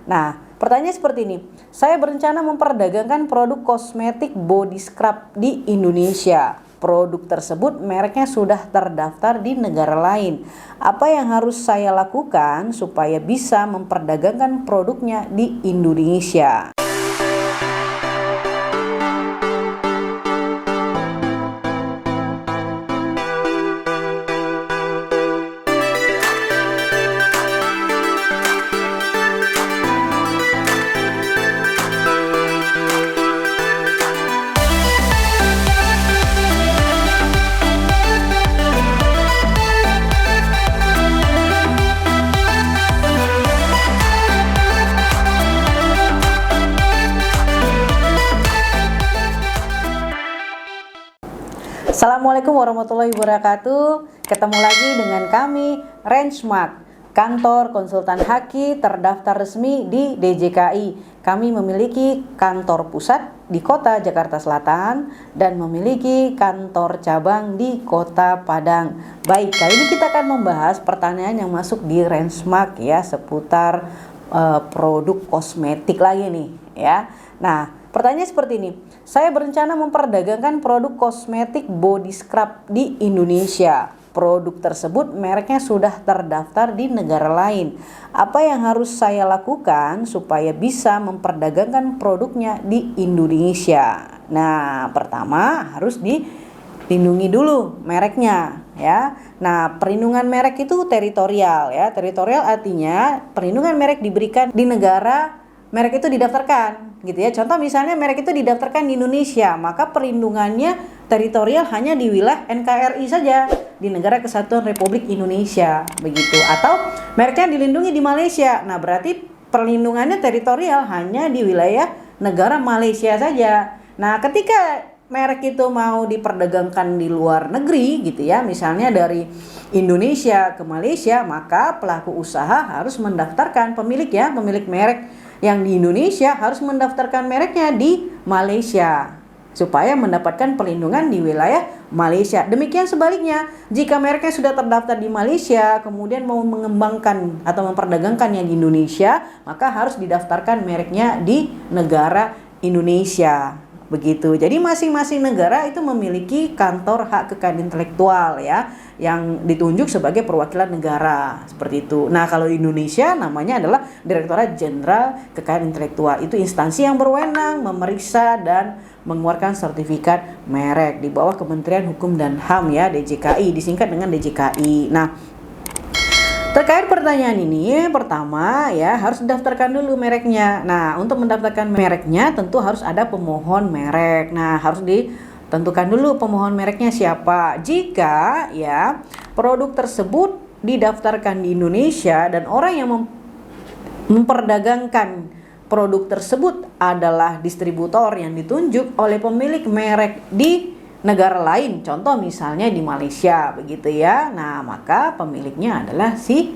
Nah, pertanyaan seperti ini. Saya berencana memperdagangkan produk kosmetik body scrub di Indonesia. Produk tersebut mereknya sudah terdaftar di negara lain. Apa yang harus saya lakukan supaya bisa memperdagangkan produknya di Indonesia? Assalamualaikum warahmatullahi wabarakatuh. Ketemu lagi dengan kami Rangemark, kantor konsultan haki terdaftar resmi di DJKI. Kami memiliki kantor pusat di kota Jakarta Selatan dan memiliki kantor cabang di kota Padang. Baik, kali ini kita akan membahas pertanyaan yang masuk di Rangemark ya, seputar produk kosmetik lagi nih ya. Nah, pertanyaan seperti ini. Saya berencana memperdagangkan produk kosmetik body scrub di Indonesia. Produk tersebut mereknya sudah terdaftar di negara lain. Apa yang harus saya lakukan supaya bisa memperdagangkan produknya di Indonesia? Nah, pertama harus dilindungi dulu mereknya ya. Nah, perlindungan merek itu teritorial ya. Teritorial artinya perlindungan merek diberikan di negara merek itu didaftarkan gitu ya. Contoh misalnya merek itu didaftarkan di Indonesia, maka perlindungannya teritorial hanya di wilayah NKRI saja, di Negara Kesatuan Republik Indonesia begitu. Atau mereknya dilindungi di Malaysia. Nah, berarti perlindungannya teritorial hanya di wilayah negara Malaysia saja. Nah, ketika merek itu mau diperdagangkan di luar negeri gitu ya, misalnya dari Indonesia ke Malaysia, maka pelaku usaha harus mendaftarkan pemilik merek yang di Indonesia harus mendaftarkan mereknya di Malaysia supaya mendapatkan perlindungan di wilayah Malaysia. Demikian sebaliknya, jika mereknya sudah terdaftar di Malaysia kemudian mau mengembangkan atau memperdagangkannya di Indonesia, maka harus didaftarkan mereknya di negara Indonesia. Begitu. Jadi masing-masing negara itu memiliki kantor hak kekayaan intelektual ya, yang ditunjuk sebagai perwakilan negara seperti itu. Nah, kalau di Indonesia namanya adalah Direktorat Jenderal Kekayaan Intelektual. Itu instansi yang berwenang memeriksa dan mengeluarkan sertifikat merek di bawah Kementerian Hukum dan HAM ya, DJKI, disingkat dengan DJKI. Nah, terkait pertanyaan ini, pertama ya harus daftarkan dulu mereknya. Nah, untuk mendaftarkan mereknya tentu harus ada pemohon merek. Nah, harus ditentukan dulu pemohon mereknya siapa. Jika ya produk tersebut didaftarkan di Indonesia dan orang yang memperdagangkan produk tersebut adalah distributor yang ditunjuk oleh pemilik merek di negara lain, contoh misalnya di Malaysia begitu ya. Nah, maka pemiliknya adalah si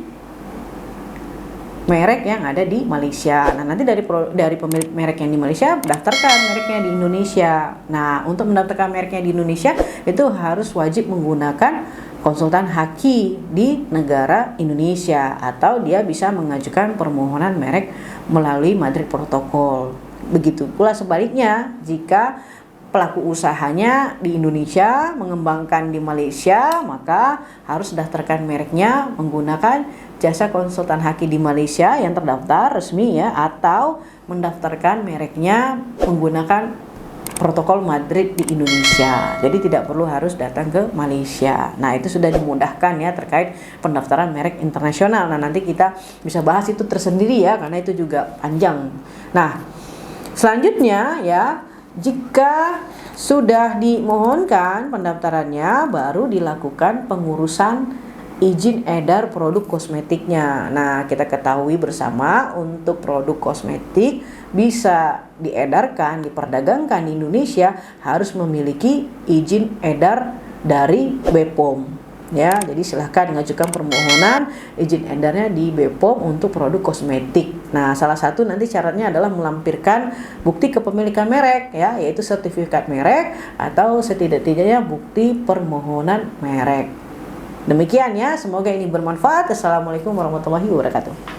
merek yang ada di Malaysia. Nah, nanti dari pemilik merek yang di Malaysia daftarkan mereknya di Indonesia. Nah, untuk mendaftarkan mereknya di Indonesia itu harus wajib menggunakan konsultan haki di negara Indonesia, atau dia bisa mengajukan permohonan merek melalui Madrid Protokol. Begitu pula sebaliknya, jika pelaku usahanya di Indonesia mengembangkan di Malaysia, maka harus daftarkan mereknya menggunakan jasa konsultan haki di Malaysia yang terdaftar resmi ya, atau mendaftarkan mereknya menggunakan protokol Madrid di Indonesia. Jadi tidak perlu harus datang ke Malaysia. Nah, itu sudah dimudahkan ya terkait pendaftaran merek internasional. Nah, nanti kita bisa bahas itu tersendiri ya, karena itu juga panjang. Nah, selanjutnya ya, jika sudah dimohonkan pendaftarannya, baru dilakukan pengurusan izin edar produk kosmetiknya. Nah, kita ketahui bersama untuk produk kosmetik bisa diedarkan, diperdagangkan di Indonesia harus memiliki izin edar dari BPOM. Ya, jadi silahkan mengajukan permohonan izin edarnya di BPOM untuk produk kosmetik. Nah, salah satu nanti syaratnya adalah melampirkan bukti kepemilikan merek ya, yaitu sertifikat merek atau setidak-tidaknya bukti permohonan merek. Demikian ya, semoga ini bermanfaat. Assalamualaikum warahmatullahi wabarakatuh.